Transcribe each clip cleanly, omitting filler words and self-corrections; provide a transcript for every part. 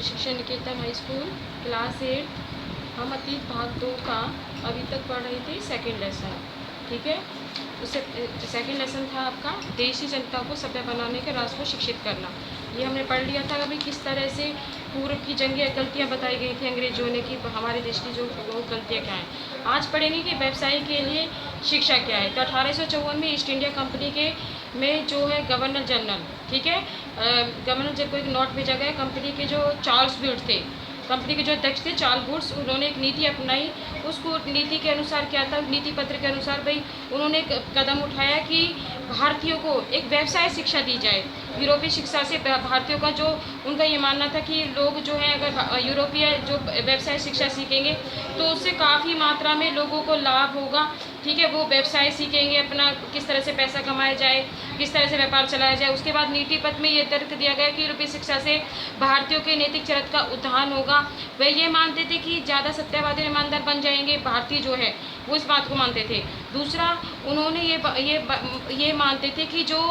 शिक्षा निकेतन high school class 8 हम अतीत भाग 2 का अभी तक पढ़ रहे थे सेकंड लेसन। ठीक है, उससे सेकंड लेसन था आपका देश की जनता को सभ्य बनाने के रास्ते को शिक्षित करना। ये हमने पढ़ लिया था अभी किस तरह से पूर्व की जंगें गलतियाँ बताई गई थी अंग्रेजों ने कि हमारे देश की जो गलतियाँ क्या हैं। आज पढ़ेंगे कि व्यवसाय के लिए शिक्षा क्या है। तो 1854 में ईस्ट इंडिया कंपनी के में जो है गवर्नर जनरल, ठीक है, गवर्नर जनरल को एक नोट भेजा गया। कंपनी के जो चार्ल्स वुड थे, कंपनी के जो अध्यक्ष थे चार्ल्स वुड्स, उन्होंने एक नीति अपनाई। उसको नीति के अनुसार क्या था, नीति पत्र के अनुसार भाई उन्होंने एक कदम उठाया कि भारतीयों को एक व्यवसाय शिक्षा दी जाए। यूरोपीय शिक्षा से भारतीयों का जो उनका ये मानना था कि लोग जो है अगर यूरोपीय जो व्यवसाय शिक्षा सीखेंगे तो उससे काफ़ी मात्रा में लोगों को लाभ होगा। ठीक है, वो व्यवसाय सीखेंगे, अपना किस तरह से पैसा कमाया जाए, किस तरह से व्यापार चलाया जाए। उसके बाद नीति पत्र में ये तर्क दिया गया कि यूरोपीय शिक्षा से भारतीयों के नैतिक चरित्र का उत्थान होगा। वे ये मानते थे कि ज़्यादा सत्यवादी ईमानदार बन जाएंगे भारतीय जो है, वो इस बात को मानते थे। दूसरा, उन्होंने ये मानते थे कि जो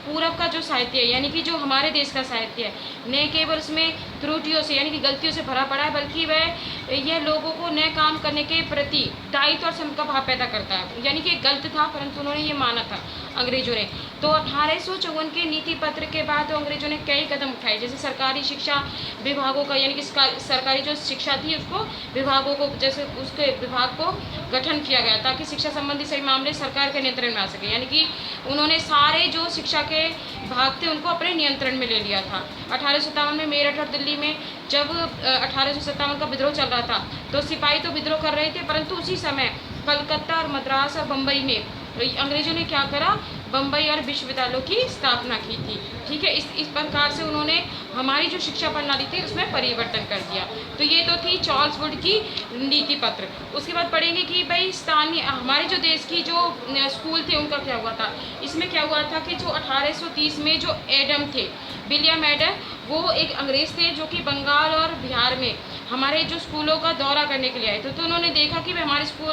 पूरब का जो साहित्य है, यानी कि जो हमारे देश का साहित्य है, न केवल उसमें त्रुटियों से यानी कि गलतियों से भरा पड़ा है, बल्कि वह यह लोगों को नए काम करने के प्रति दायित्व और श्रम का भाव पैदा करता है। यानी कि गलत था, परंतु उन्होंने ये माना था अंग्रेजों ने। तो 1854 के नीति पत्र के बाद तो अंग्रेजों ने कई कदम उठाए, जैसे सरकारी शिक्षा विभागों का, यानी कि सरकारी जो शिक्षा थी उसको विभागों को, जैसे उसके विभाग को गठन किया गया ताकि शिक्षा संबंधी सही मामले सरकार के नियंत्रण में आ सके। यानी कि उन्होंने सारे जो शिक्षा के भाग थे उनको अपने नियंत्रण में ले लिया था। 1857 में मेरठ और दिल्ली में जब 1857 का विद्रोह चल रहा था तो सिपाही तो विद्रोह कर रहे थे, परंतु उसी समय कलकत्ता और मद्रास और बम्बई में अंग्रेजों ने क्या करा, बम्बई और विश्वविद्यालयों की स्थापना की थी। ठीक है, इस प्रकार से उन्होंने हमारी जो शिक्षा प्रणाली थी उसमें परिवर्तन कर दिया। तो ये तो थी चार्ल्स वुड की नीति पत्र। उसके बाद पढ़ेंगे कि भाई स्थानीय हमारे जो देश की जो स्कूल थे उनका क्या हुआ था। इसमें क्या हुआ था कि जो 1830 में जो एडम थे, विलियम एडम, वो एक अंग्रेज थे जो कि बंगाल और बिहार में हमारे जो स्कूलों का दौरा करने के लिए आए थे। तो उन्होंने देखा कि भाई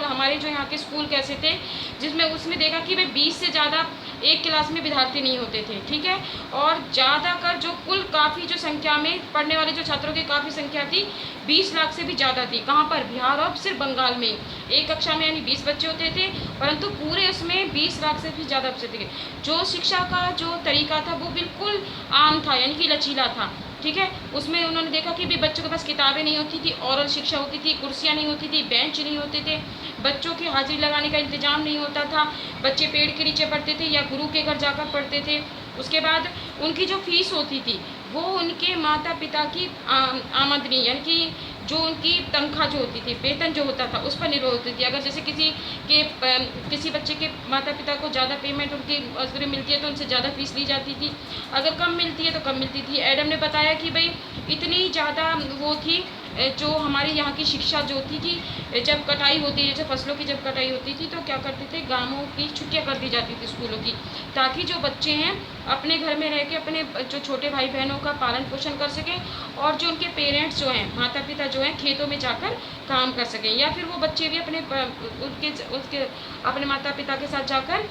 हमारे जो यहाँ के स्कूल कैसे थे, जिसमें उसमें देखा कि भाई 20 से ज़्यादा एक क्लास में विद्यार्थी नहीं होते थे। ठीक है, और ज़्यादातर जो कुल काफ़ी जो संख्या में पढ़ने वाले जो छात्रों की काफ़ी संख्या थी 20 लाख से भी ज़्यादा थी। कहाँ पर, बिहार और सिर्फ बंगाल में। एक कक्षा में यानी 20 बच्चे होते थे, परंतु पूरे उसमें 20 लाख से भी ज़्यादा बच्चे थे। जो शिक्षा का जो तरीका था वो बिल्कुल आम था, यानी कि लचीला था। ठीक है, उसमें उन्होंने देखा कि भी बच्चों के पास किताबें नहीं होती थी, ओरल शिक्षा होती थी, कुर्सियाँ नहीं होती थी, बेंच नहीं होते थे, बच्चों की हाजिरी लगाने का इंतजाम नहीं होता था, बच्चे पेड़ के नीचे पढ़ते थे या गुरु के घर जाकर पढ़ते थे। उसके बाद उनकी जो फीस होती थी वो उनके माता पिता की आमदनी, यानी कि जो उनकी तनख्वाह जो होती थी, वेतन जो होता था उस पर निर्भर होती थी। अगर जैसे किसी बच्चे के माता पिता को ज़्यादा पेमेंट उनकी मजदूरी मिलती है तो उनसे ज़्यादा फीस ली जाती थी, अगर कम मिलती है तो कम मिलती थी। एडम ने बताया कि भाई इतनी ज़्यादा वो थी जो हमारी यहाँ की शिक्षा जो थी कि जब कटाई होती है, जैसे फसलों की जब कटाई होती थी तो क्या करते थे, गांवों की छुट्टियाँ कर दी जाती थी स्कूलों की, ताकि जो बच्चे हैं अपने घर में रह के अपने जो छोटे भाई बहनों का पालन पोषण कर सकें, और जो उनके पेरेंट्स जो हैं, माता पिता जो हैं, खेतों में जाकर काम कर सकें, या फिर वो बच्चे भी उसके अपने माता पिता के साथ जाकर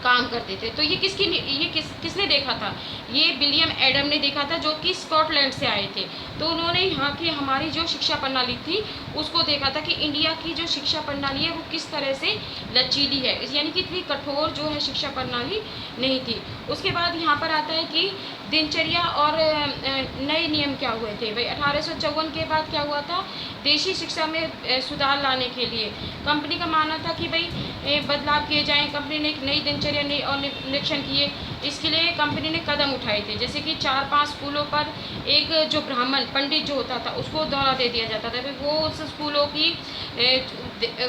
काम करते थे। तो ये किसने देखा था, ये विलियम एडम ने देखा था, जो कि स्कॉटलैंड से आए थे। तो उन्होंने यहाँ की हमारी जो शिक्षा प्रणाली थी उसको देखा था कि इंडिया की जो शिक्षा प्रणाली है वो किस तरह से लचीली है, यानी कि इतनी कठोर जो है शिक्षा प्रणाली नहीं थी। उसके बाद यहाँ पर आता है कि दिनचर्या और नए नियम क्या हुए थे। भाई 1854 के बाद क्या हुआ था, देशी शिक्षा में सुधार लाने के लिए कंपनी का मानना था कि भाई बदलाव किए जाएं। कंपनी ने एक नई दिनचर्या और निरीक्षण किए, इसके लिए कंपनी ने कदम उठाए थे, जैसे कि 4-5 स्कूलों पर एक जो ब्राह्मण पंडित जो होता था उसको दौरा दे दिया जाता था। वो उस स्कूलों की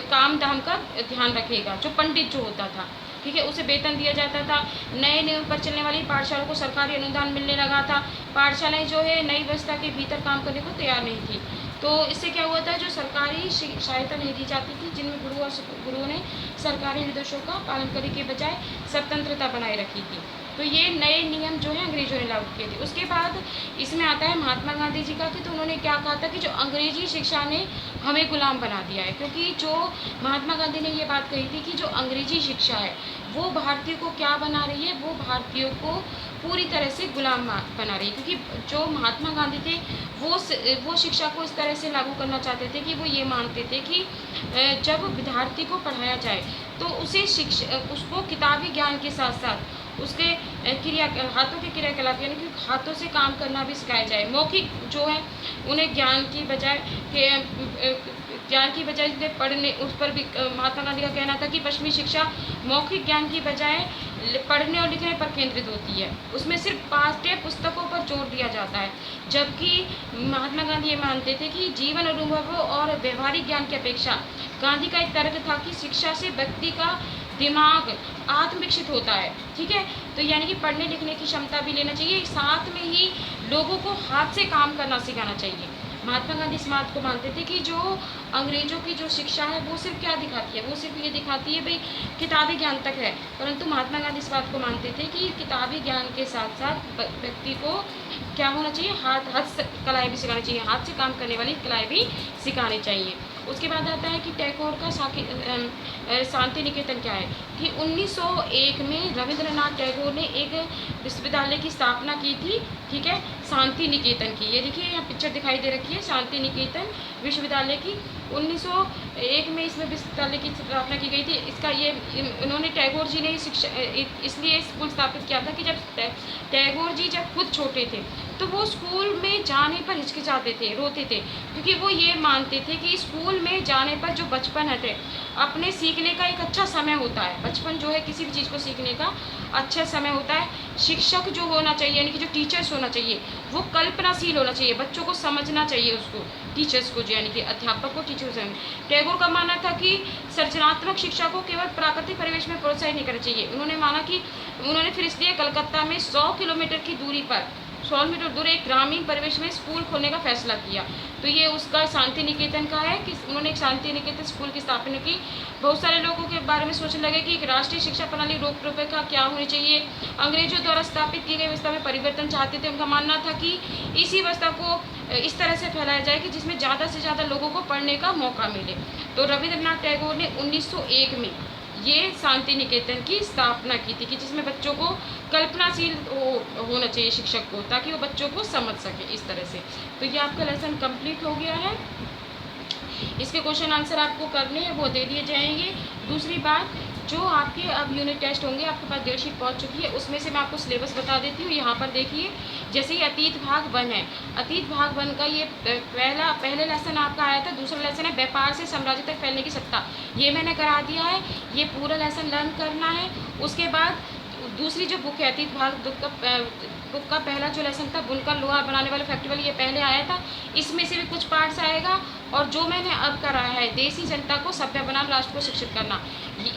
काम धाम का ध्यान रखेगा, जो पंडित जो होता था। ठीक है, उसे वेतन दिया जाता था। नए नियम पर चलने वाली पाठशालाओं को सरकारी अनुदान मिलने लगा था। पाठशालाएं जो है नई व्यवस्था के भीतर काम करने को तैयार नहीं थी। तो इससे क्या हुआ था, जो सरकारी सहायता नहीं दी जाती थी, जिनमें गुरुओं ने सरकारी निर्देशों का पालन करने के बजाय स्वतंत्रता बनाए रखी थी। तो ये नए नियम जो है अंग्रेजों ने लागू किए थे। उसके बाद इसमें आता है महात्मा गांधी जी का, कि तो उन्होंने क्या कहा था कि जो अंग्रेजी शिक्षा ने हमें गुलाम बना दिया है। क्योंकि जो महात्मा गांधी ने ये बात कही थी कि जो अंग्रेजी शिक्षा है वो भारतीयों को क्या बना रही है, वो भारतीयों को पूरी तरह से गुलाम बना रही, क्योंकि जो महात्मा गांधी थे वो शिक्षा को इस तरह से लागू करना चाहते थे कि वो ये मानते थे कि जब विद्यार्थी को पढ़ाया जाए तो उसे उसको किताबी ज्ञान के साथ साथ उसके हाथों के क्रियाकलाप यानी कि हाथों से काम करना भी सिखाया जाए। मौखिक जो है उन्हें ज्ञान की बजाय पढ़ने, उस पर भी महात्मा गांधी का कहना था कि पश्चिमी शिक्षा मौखिक ज्ञान की बजाय पढ़ने और लिखने पर केंद्रित होती है, उसमें सिर्फ पाठ्य पुस्तकों पर जोर दिया जाता है। जबकि महात्मा गांधी ये मानते थे कि जीवन अनुभव और व्यवहारिक ज्ञान की अपेक्षा गांधी का एक तर्क था कि शिक्षा से व्यक्ति का दिमाग आत्मविकसित होता है। ठीक है, तो यानी कि पढ़ने लिखने की क्षमता भी लेना चाहिए, साथ में ही लोगों को हाथ से काम करना सिखाना चाहिए। महात्मा गांधी इस बात को मानते थे कि जो अंग्रेजों की जो शिक्षा है वो सिर्फ क्या दिखाती है, वो सिर्फ ये दिखाती है भाई किताबी ज्ञान तक है, परंतु महात्मा गांधी इस बात को मानते थे कि किताबी ज्ञान के साथ साथ व्यक्ति को क्या होना चाहिए, हाथ कलाएँ भी सिखानी चाहिए, हाथ से काम करने वाली कलाएँ भी सिखानी चाहिए। उसके बाद आता है कि टैगोर का शांति निकेतन क्या है, कि 1901 में रविंद्रनाथ टैगोर ने एक विश्वविद्यालय की स्थापना की थी। ठीक है, शांति निकेतन की, ये देखिए यहाँ पिक्चर दिखाई दे रखी है शांति निकेतन विश्वविद्यालय की। 1901 में इसमें विश्वविद्यालय की स्थापना की गई थी। इसका ये उन्होंने टैगोर जी ने शिक्षा इसलिए स्कूल स्थापित किया था कि जब टैगोर जी जब खुद छोटे थे तो वो स्कूल में जाने पर हिचकिचाते थे, रोते थे, क्योंकि वो ये मानते थे कि स्कूल में जाने पर जो बचपन है अपने सीखने का एक अच्छा समय होता है। बचपन जो है किसी भी चीज़ को सीखने का अच्छा समय होता है। शिक्षक जो होना चाहिए यानी कि जो टीचर्स होना चाहिए वो कल्पनाशील होना चाहिए, बच्चों को समझना चाहिए उसको, टीचर्स को जो यानी कि अध्यापक को टीचर को। टैगोर का मानना था कि सृजनात्मक शिक्षा को केवल प्राकृतिक परिवेश में प्रोत्साहित नहीं करना चाहिए। उन्होंने फिर इसलिए कलकत्ता में 100 किलोमीटर की दूरी पर 100 मीटर दूर एक ग्रामीण परिवेश में स्कूल खोलने का फैसला किया। तो ये उसका शांति निकेतन का है कि उन्होंने एक शांति निकेतन स्कूल की स्थापना की। बहुत सारे लोगों के बारे में सोचने लगे कि एक राष्ट्रीय शिक्षा प्रणाली रोक का क्या होनी चाहिए। अंग्रेजों द्वारा स्थापित की गई व्यवस्था में परिवर्तन चाहते थे। उनका मानना था कि इसी व्यवस्था को इस तरह से फैलाया जाए कि जिसमें ज़्यादा से ज़्यादा लोगों को पढ़ने का मौका मिले। तो रविंद्रनाथ टैगोर ने 1901 में ये शांति निकेतन की स्थापना की थी कि जिसमें बच्चों को कल्पनाशील होना चाहिए शिक्षक को, ताकि वो बच्चों को समझ सके इस तरह से। तो ये आपका लेसन कंप्लीट हो गया है। इसके क्वेश्चन आंसर आपको करने हैं वो दे दिए जाएंगे। दूसरी बात, जो आपके अब यूनिट टेस्ट होंगे, आपके पास डेट शीट पहुंच चुकी है, उसमें से मैं आपको सिलेबस बता देती हूँ। यहाँ पर देखिए, जैसे ही अतीत भाग 1 है, अतीत भाग 1 का ये पहले लेसन आपका आया था। दूसरा लेसन है व्यापार से साम्राज्य तक फैलने की सत्ता, ये मैंने करा दिया है। ये पूरा लेसन लर्न करना है। उसके बाद दूसरी जो बुक है अतीत भाग बुक का पहला जो लेसन था बुनकर लोहा बनाने वाले फैक्ट्री वाली, ये पहले आया था। इसमें से भी कुछ पार्ट्स आएगा। और जो मैंने अब कराया है देसी जनता को सभ्य बनाना, राष्ट्र को शिक्षित करना,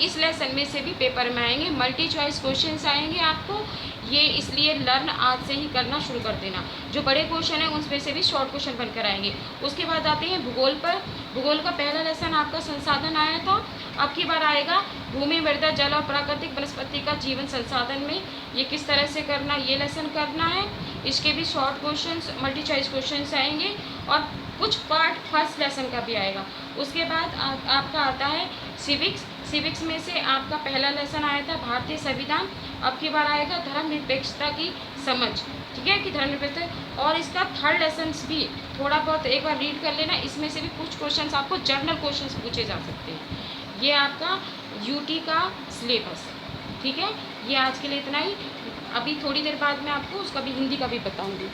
इस लेसन में से भी पेपर में आएंगे। मल्टी चॉइस क्वेश्चंस आएंगे आपको, ये इसलिए लर्न आज से ही करना शुरू कर देना। जो बड़े क्वेश्चन हैं उनमें से भी शॉर्ट क्वेश्चन बनकर आएंगे। उसके बाद आते हैं भूगोल पर। भूगोल का पहला लेसन आपका संसाधन आया था, अब की बार आएगा भूमि, मृदा, जल और प्राकृतिक वनस्पति का जीवन संसाधन में ये किस तरह से करना, ये लेसन करना है। इसके भी short questions multi choice questions आएंगे और कुछ पार्ट फर्स्ट लेसन का भी आएगा। उसके बाद आपका आता है सिविक्स। सिविक्स में से आपका पहला लेसन आया था भारतीय संविधान, अब की बार आएगा धर्मनिरपेक्षता की समझ। ठीक है, कि धर्मनिरपेक्षता। और इसका थर्ड लेसन भी थोड़ा बहुत एक बार रीड कर लेना। इसमें से भी कुछ क्वेश्चंस आपको जर्नल क्वेश्चंस पूछे जा सकते हैं। ये आपका यूटी का सिलेबस है। ठीक है, ये आज के लिए इतना ही। अभी थोड़ी देर बाद मैं आपको उसका भी हिंदी का भी बताऊंगी।